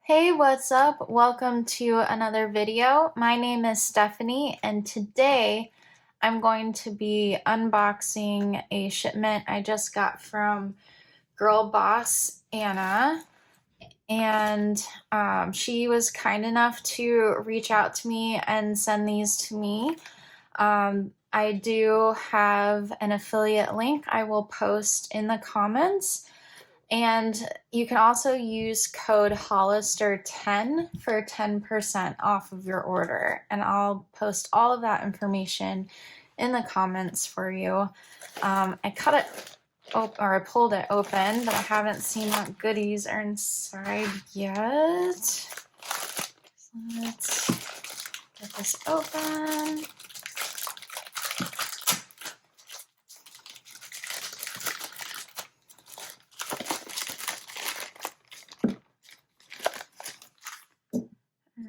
Hey, what's up? Welcome to another video. My name is Stephanie, and today I'm going to be unboxing a shipment I just got from Girl Boss Anna. And she was kind enough to reach out to me and send these to me. I do have an affiliate link I will post in the comments. And you can also use code Hollister10 for 10% off of your order. And I'll post all of that information in the comments for you. I cut it or I pulled it open, but I haven't seen what goodies are inside yet. So let's get this open.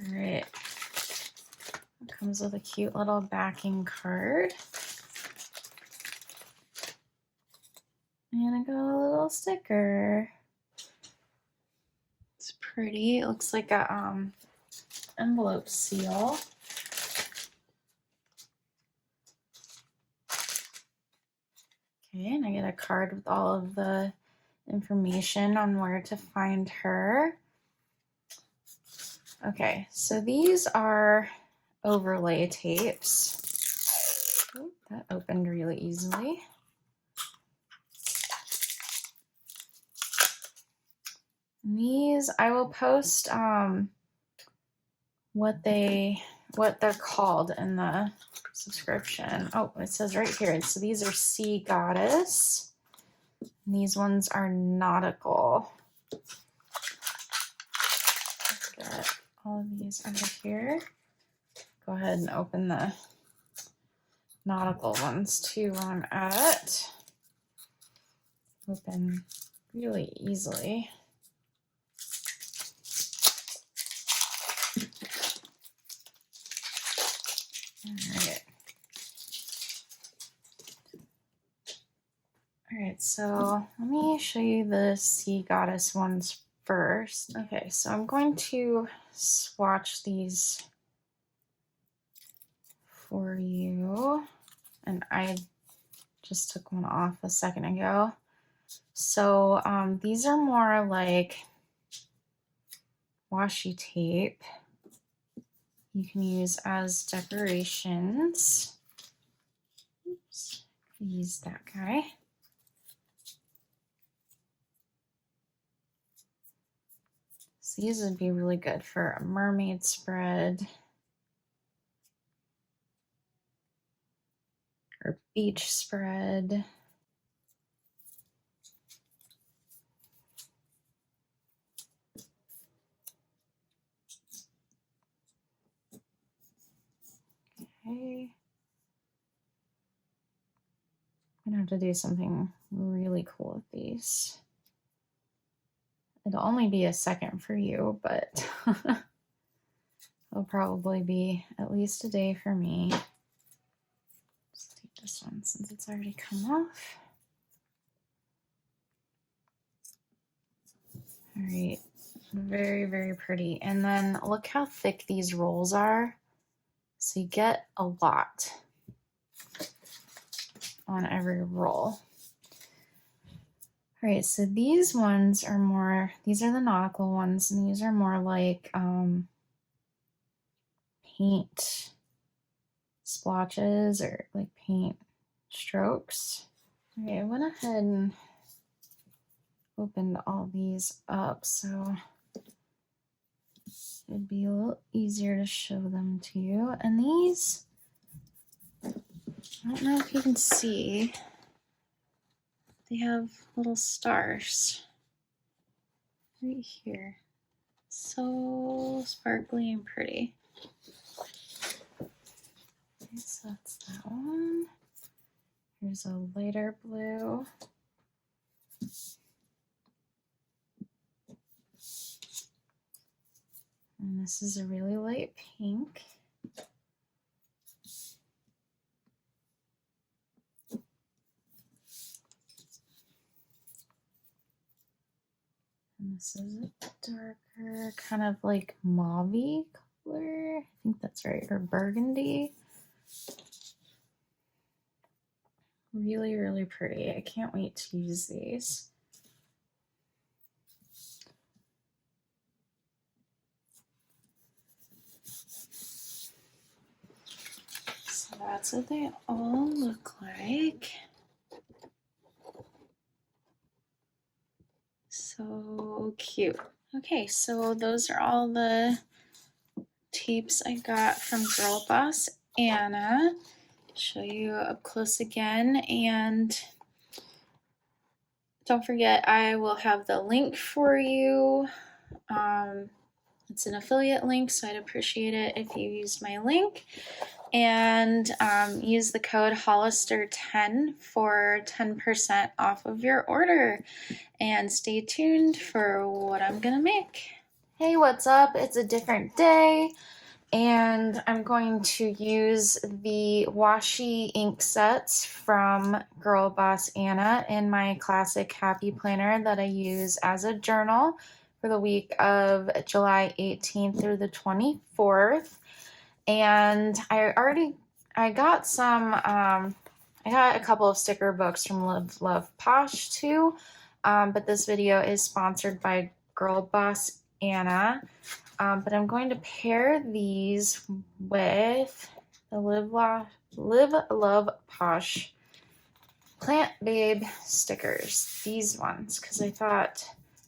Alright, it comes with a cute little backing card. And I got a little sticker. It's pretty. It looks like a envelope seal. Okay, and I get a card with all of the information on where to find her. Okay, so these are overlay tapes. Oh, that opened really easily. And these, I will post what they're called in the subscription. Oh, it says right here. So these are Sea Goddess. And these ones are Nautical. Get all of these under here. Go ahead and open the Nautical ones too while I'm at it. Open really easily. All right, so let me show you the Sea Goddess ones first. Okay, so I'm going to swatch these for you. And I just took one off a second ago. So these are more like washi tape you can use as decorations. Oops, use that guy. So these would be really good for a mermaid spread or beach spread. Okay. I'm gonna have to do something really cool with these. It'll only be a second for you, but it'll probably be at least a day for me. Just take this one since it's already come off. All right, very, very pretty. And then look how thick these rolls are. So you get a lot on every roll. All right, so these ones are more, these are the nautical ones, and these are more like paint splotches or like paint strokes. All right, I went ahead and opened all these up, so it'd be a little easier to show them to you. And these, I don't know if you can see, they have little stars right here. So sparkly and pretty. Okay, so that's that one. Here's a lighter blue. And this is a really light pink. And this is a darker, kind of like mauve-y color. I think that's right, or burgundy. Really, really pretty. I can't wait to use these. So that's what they all look like. So cute. Okay, so those are all the tapes I got from Girl Boss Anna. Show you up close again, and don't forget I will have the link for you. It's an affiliate link, so I'd appreciate it if you used my link, and use the code Hollister10 for 10% off of your order. And stay tuned for what I'm gonna make. Hey, what's up? It's a different day, and I'm going to use the washi ink sets from Girl Boss Anna in my classic happy planner that I use as a journal for the week of July 18th through the 24th. And I got some, I got a couple of sticker books from Love Posh too, but this video is sponsored by Girl Boss Anna. But I'm going to pair these with the Live Love Posh Plant Babe stickers, these ones, because I thought,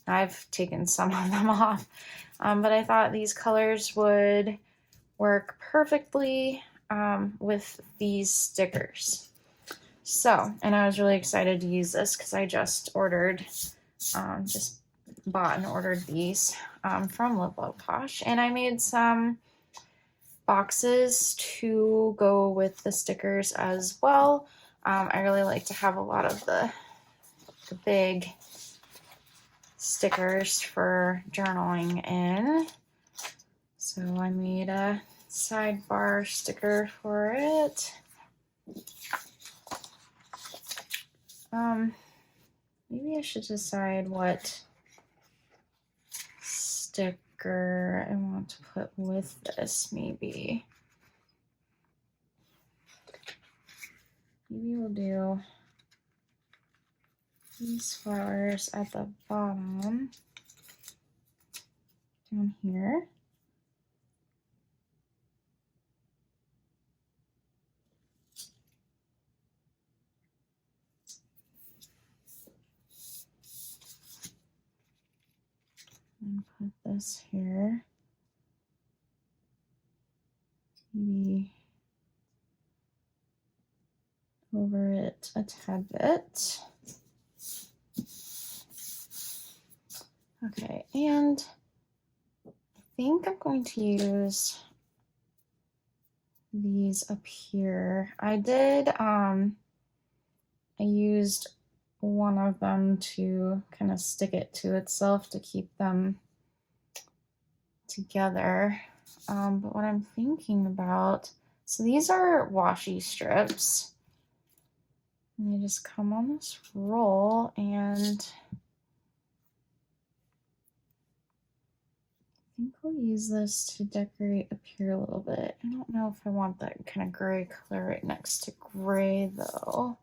I've taken some of them off, but I thought these colors would work perfectly with these stickers. So, and I was really excited to use this because I just ordered, just bought and ordered these from Love Posh, and I made some boxes to go with the stickers as well. I really like to have a lot of the big stickers for journaling in. So I made a sidebar sticker for it. Maybe I should decide what sticker I want to put with this. Maybe we'll do these flowers at the bottom down here. And put this here. Maybe over it a tad bit. Okay, and I think I'm going to use these up here. I used one of them to kind of stick it to itself to keep them together. But what I'm thinking about, so these are washi strips, and they just come on this roll, and I think we'll use this to decorate up here a little bit. I don't know if I want that kind of gray color right next to gray though.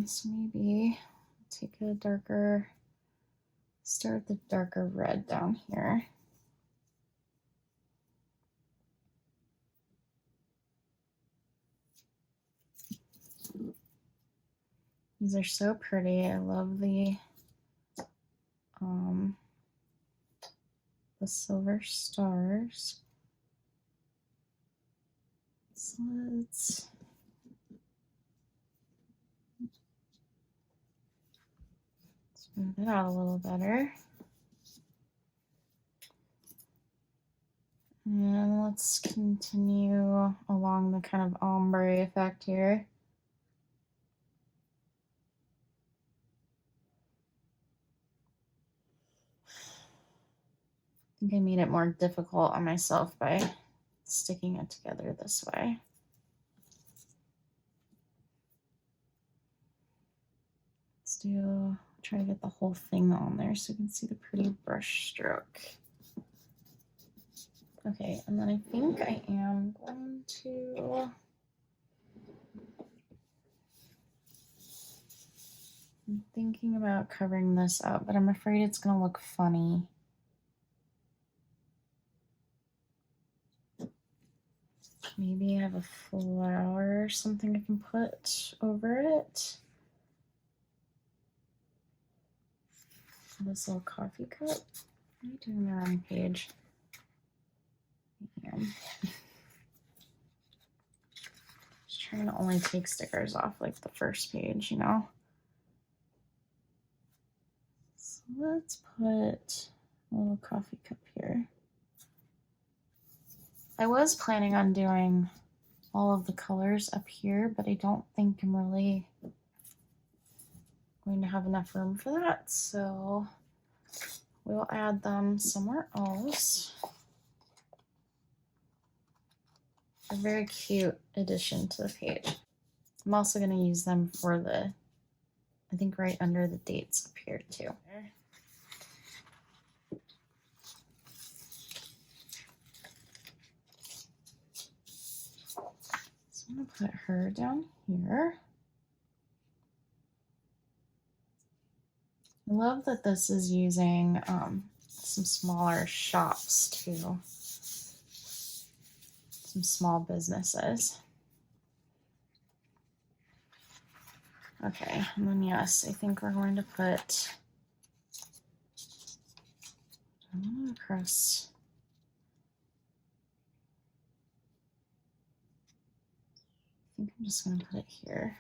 So maybe take a darker, start the darker red down here. These are so pretty. I love the silver stars. So let's smooth it out a little better. And let's continue along the kind of ombre effect here. I think I made it more difficult on myself by sticking it together this way. Let's try to get the whole thing on there so you can see the pretty brush stroke. Okay, and then I think I am going to, I'm thinking about covering this up, but I'm afraid it's gonna look funny. Maybe I have a flower or something I can put over it. This little coffee cup. What am I doing the wrong page? Just trying to only take stickers off like the first page, you know? So let's put a little coffee cup here. I was planning on doing all of the colors up here, but I don't think I'm really going to have enough room for that, so we'll add them somewhere else. A very cute addition to the page. I'm also going to use them for the, I think right under the dates up here too. So I'm going to put her down here. I love that this is using some smaller shops too. Some small businesses. Okay, and then yes, I think we're going to put across. I think I'm just going to put it here.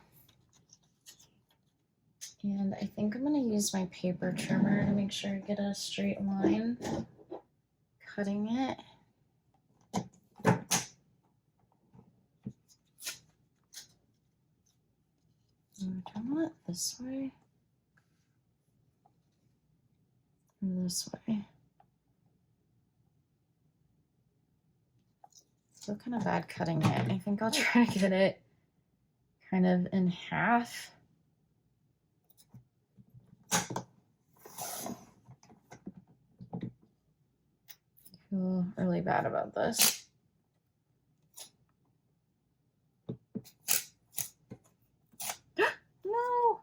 And I think I'm going to use my paper trimmer to make sure I get a straight line cutting it. Do I want it this way or this way? Still kind of bad cutting it. I think I'll try to get it kind of in half. I feel really bad about this. No!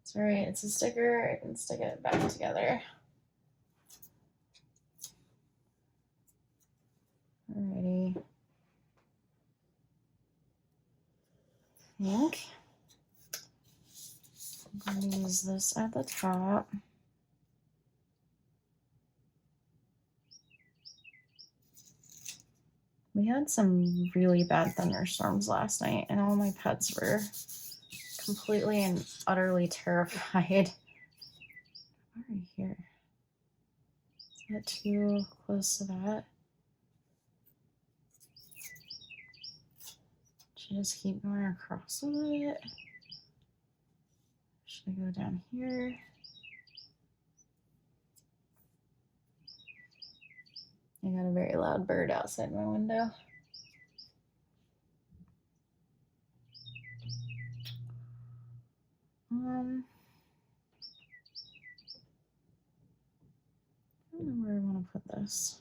It's all right, it's a sticker. I can stick it back together. Alrighty. I think I'm going to use this at the top. We had some really bad thunderstorms last night, and all my pets were completely and utterly terrified. Right here. Is that too close to that? Should I just keep going across with it? Should I go down here? I got a very loud bird outside my window. I don't know where I want to put this.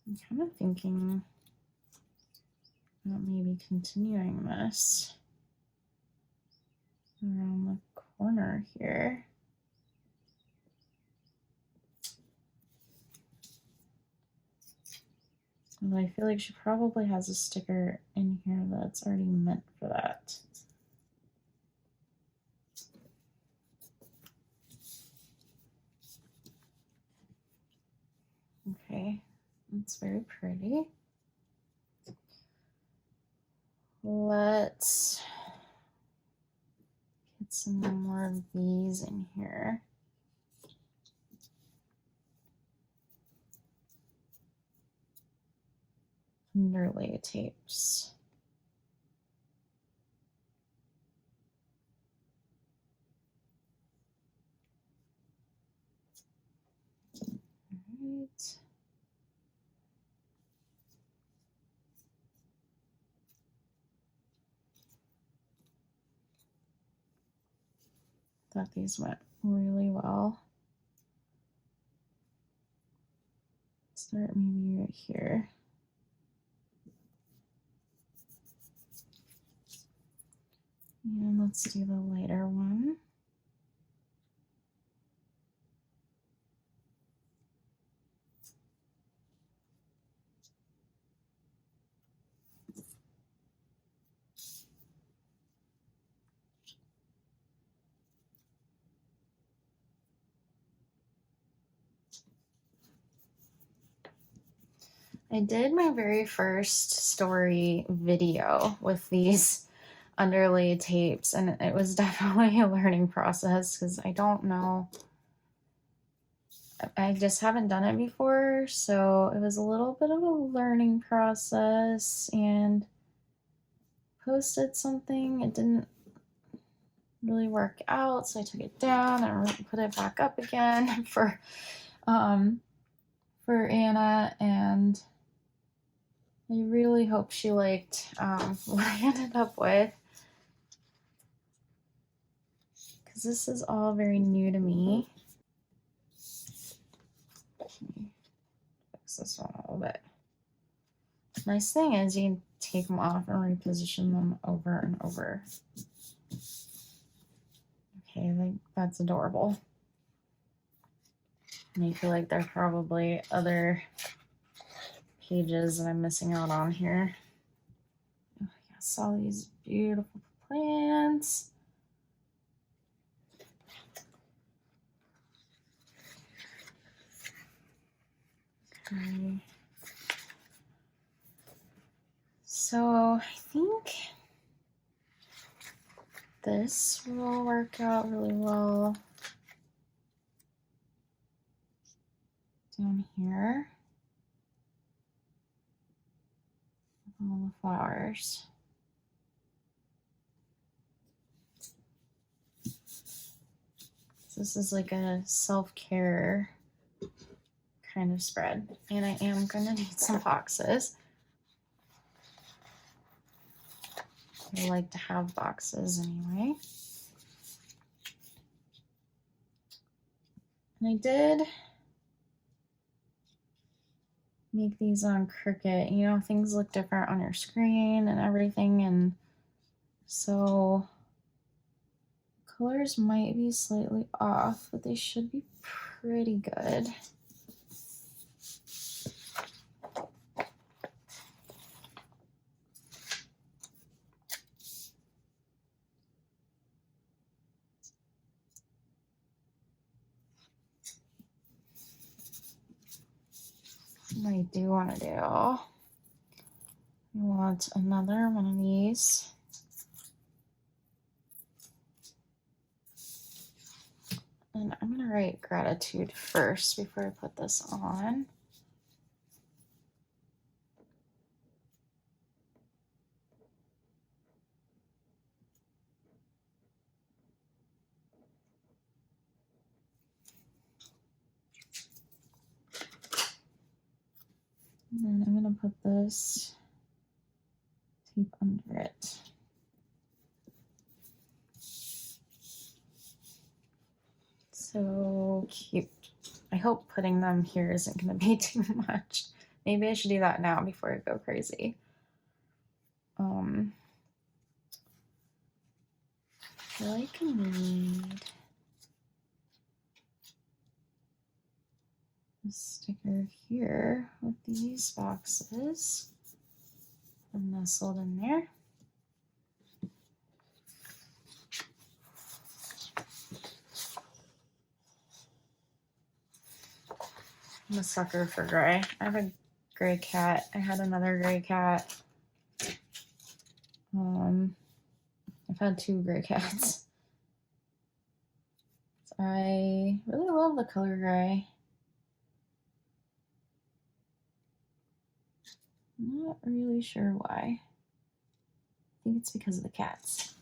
I'm kind of thinking about maybe continuing this around the corner here. Although I feel like she probably has a sticker in here that's already meant for that. Okay, that's very pretty. Let's get some more of these in here. Underlay tapes. All right. thought these went really well. Start maybe right here. And let's do the lighter one. I did my very first story video with these underlay tapes, and it was definitely a learning process because I don't know. I just haven't done it before, so it was a little bit of a learning process, and posted something. It didn't really work out, so I took it down and put it back up again for Anna, and I really hope she liked what I ended up with, because this is all very new to me. Fix this one a little bit. Nice thing is you can take them off and reposition them over and over. Okay, that's adorable. And I feel like there are probably other pages that I'm missing out on here. Oh, yes, all these beautiful plants. Okay. So I think this will work out really well down here with all the flowers. This is like a self-care kind of spread, and I am gonna need some boxes. I like to have boxes anyway. And I did make these on Cricut. You know, things look different on your screen and everything, and so colors might be slightly off, but they should be pretty good. What I do want to do, I want another one of these. And I'm going to write gratitude first before I put this on. And then I'm going to put this tape under it. So cute. I hope putting them here isn't going to be too much. Maybe I should do that now before I go crazy. I feel like I need a sticker here with these boxes and nestled in there. I'm a sucker for gray. I have a gray cat. I had another gray cat. I've had 2 gray cats. I really love the color gray. I'm not really sure why. I think it's because of the cats.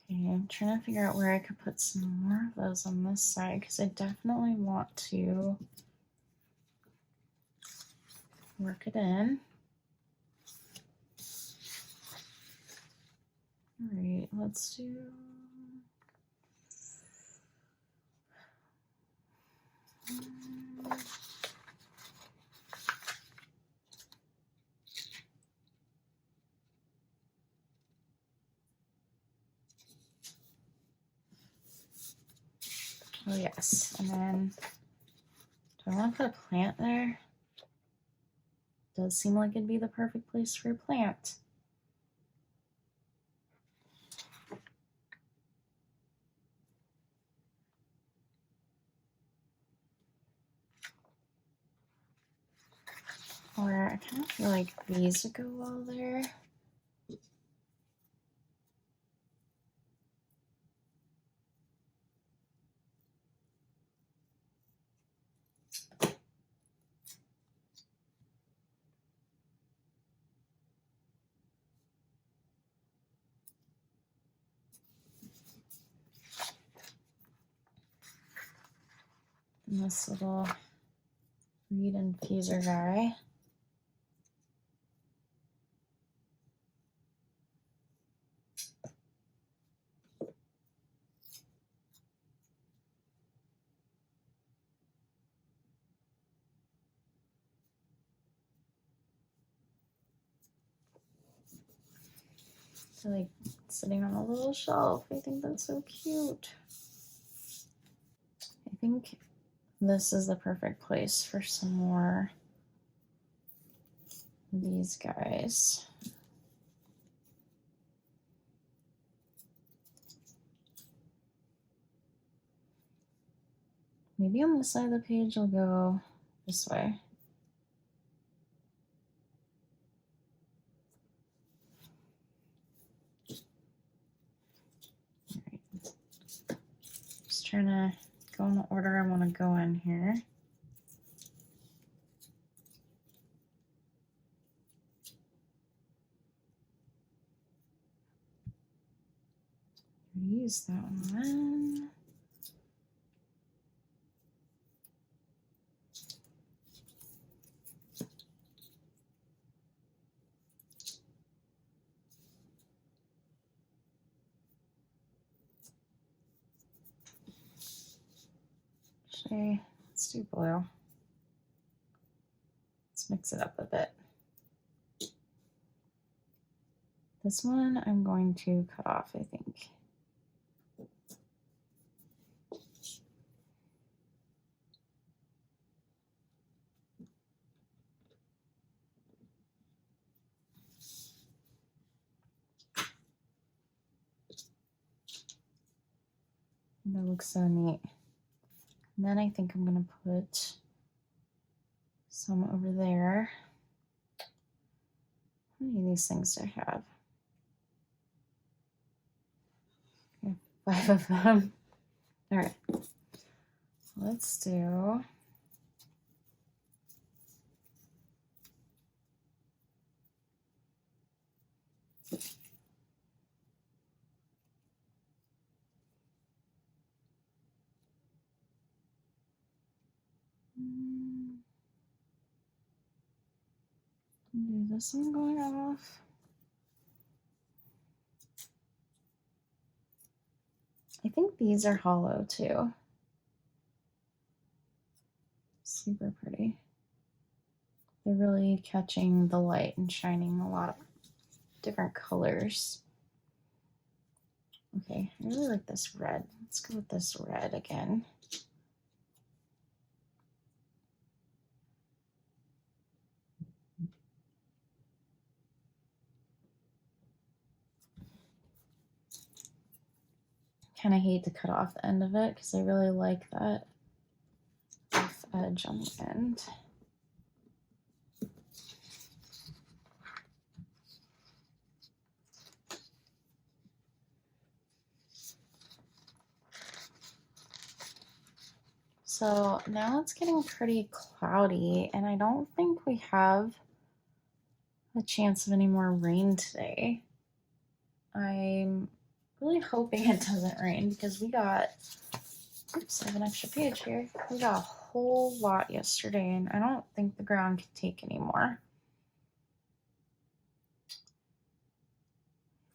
Okay, I'm trying to figure out where I could put some more of those on this side, because I definitely want to work it in. All right, let's do. Oh yes, and then do I want to put a plant there? Does seem like it'd be the perfect place for a plant. Or I kind of feel like these would go well there. And this little reed infuser guy. So like sitting on a little shelf. I think that's so cute. I think this is the perfect place for some more of these guys. Maybe on this side of the page I'll go this way. All right. Just trying to go in the order I want to go in here. Use that one. Actually, let's do blue. Let's mix it up a bit. This one I'm going to cut off, I think. That looks so neat. And then I think I'm going to put some over there. How many of these things do I have? Okay, 5 of them. All right. Let's do this one going off. I think these are hollow too. Super pretty. They're really catching the light and shining a lot of different colors. Okay, I really like this red. Let's go with this red again. Kind of hate to cut off the end of it because I really like that rough edge on the end. So now it's getting pretty cloudy and I don't think we have a chance of any more rain today. I'm really hoping it doesn't rain because we got, oops, I have an extra page here. We got a whole lot yesterday and I don't think the ground can take anymore.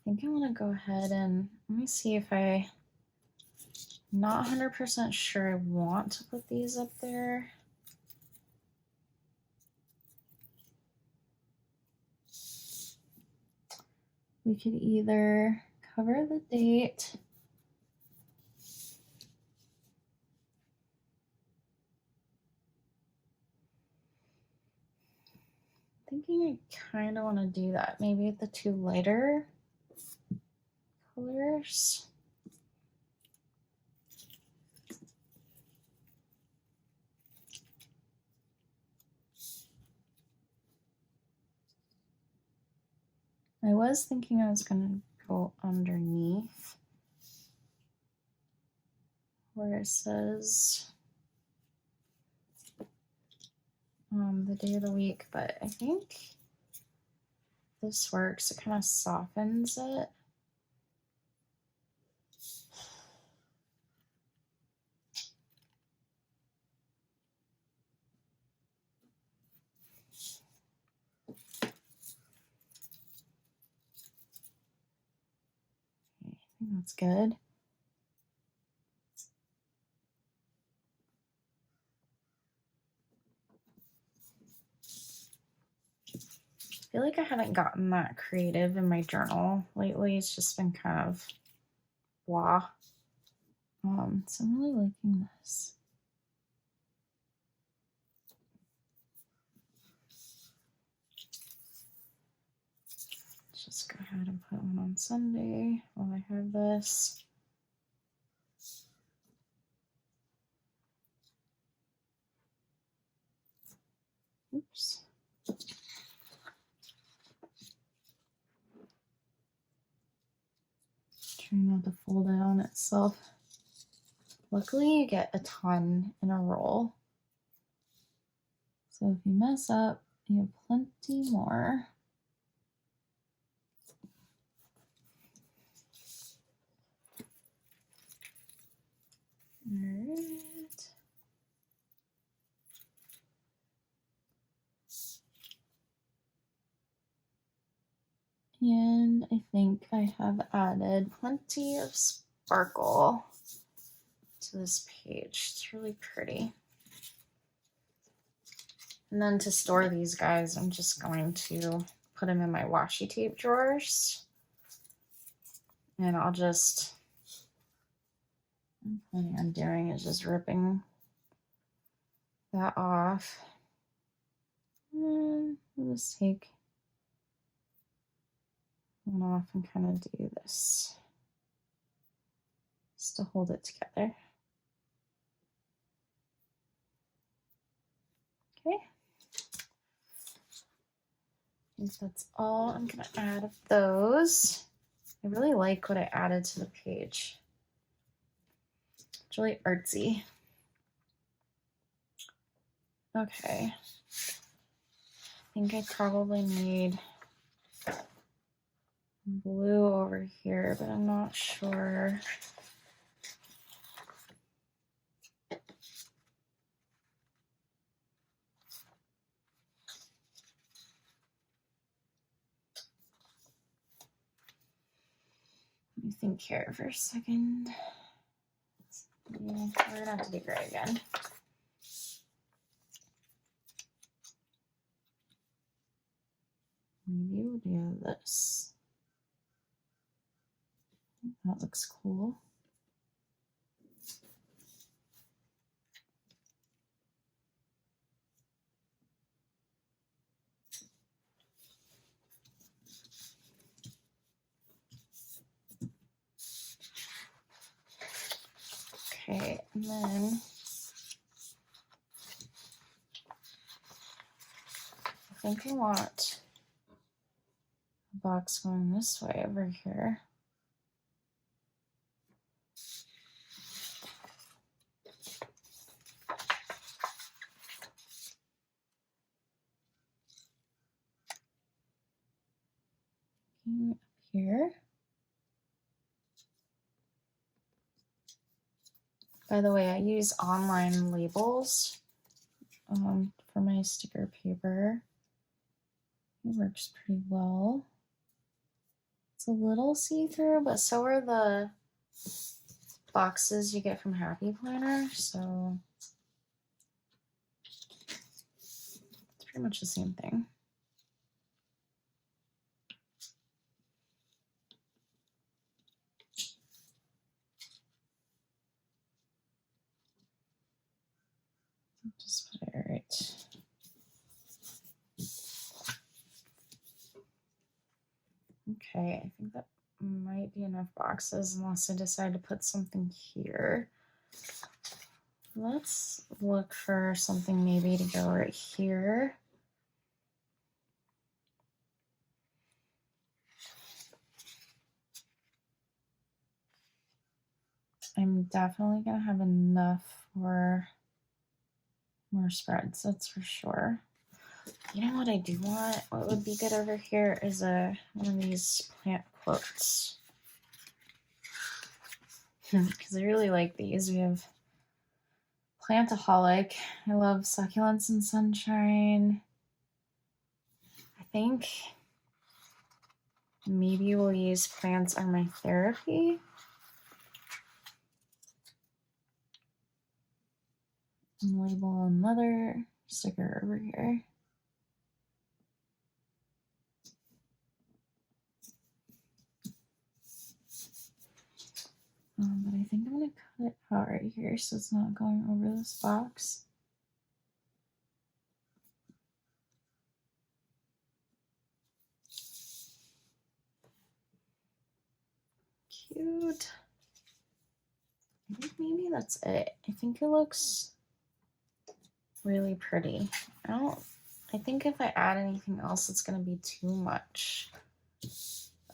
I think I want to go ahead and let me see if I'm not 100% sure I want to put these up there. We could either cover the date thinking I kind of want to do that maybe with the two lighter colors. I was thinking I was going to go underneath where it says the day of the week, but I think this works. It kind of softens it. I think that's good. I feel like I haven't gotten that creative in my journal lately. It's just been kind of blah. So I'm really liking this. Let's just go ahead and put one on Sunday while I have this. Oops. Trying not to fold it on itself. Luckily, you get a ton in a roll. So if you mess up, you have plenty more. All right. And I think I have added plenty of sparkle to this page. It's really pretty. And then to store these guys, I'm just going to put them in my washi tape drawers. And I'll just, I'm planning on doing is just ripping that off. And I'll just take one off and kind of do this just to hold it together. Okay. I think that's all I'm going to add of those. I really like what I added to the page. It's really artsy. Okay. I think I probably need blue over here, but I'm not sure. Let me think here for a second. Yeah, we're gonna have to do gray again. Maybe we'll do this. That looks cool. Okay, and then I think I want a box going this way over here. Up here. By the way, I use online labels for my sticker paper. It works pretty well. It's a little see-through, but so are the boxes you get from Happy Planner, so it's pretty much the same thing. Just put it right. Okay, I think that might be enough boxes unless I decide to put something here. Let's look for something maybe to go right here. I'm definitely gonna have enough for more spreads, that's for sure. You know what I do want? What would be good over here is one of these plant quotes. Because I really like these. We have Plantaholic. I love succulents and sunshine. I think maybe we'll use plants are my therapy. And label another sticker over here. But I think I'm going to cut it out right here so it's not going over this box. Cute. I think maybe that's it. I think it looks really pretty. I think if I add anything else, it's going to be too much.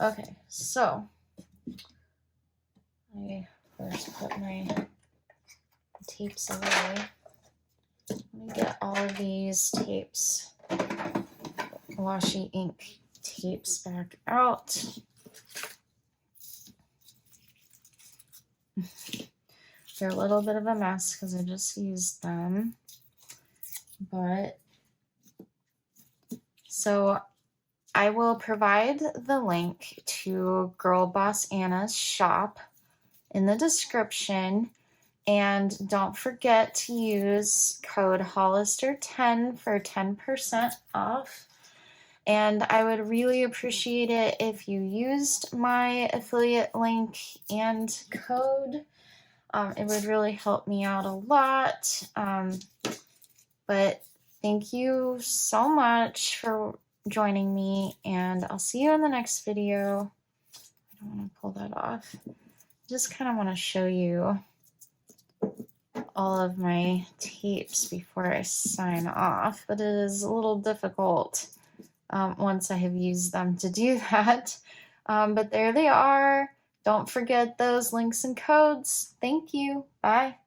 Okay, so I first put my tapes away. Let me get all of these tapes, washi ink tapes back out. They're a little bit of a mess because I just used them. But so I will provide the link to Girl Boss Anna's shop in the description. And don't forget to use code Hollister10 for 10% off. And I would really appreciate it if you used my affiliate link and code. It would really help me out a lot. But thank you so much for joining me, and I'll see you in the next video. I don't want to pull that off. Just kind of want to show you all of my tapes before I sign off, but it is a little difficult once I have used them to do that. But there they are. Don't forget those links and codes. Thank you. Bye.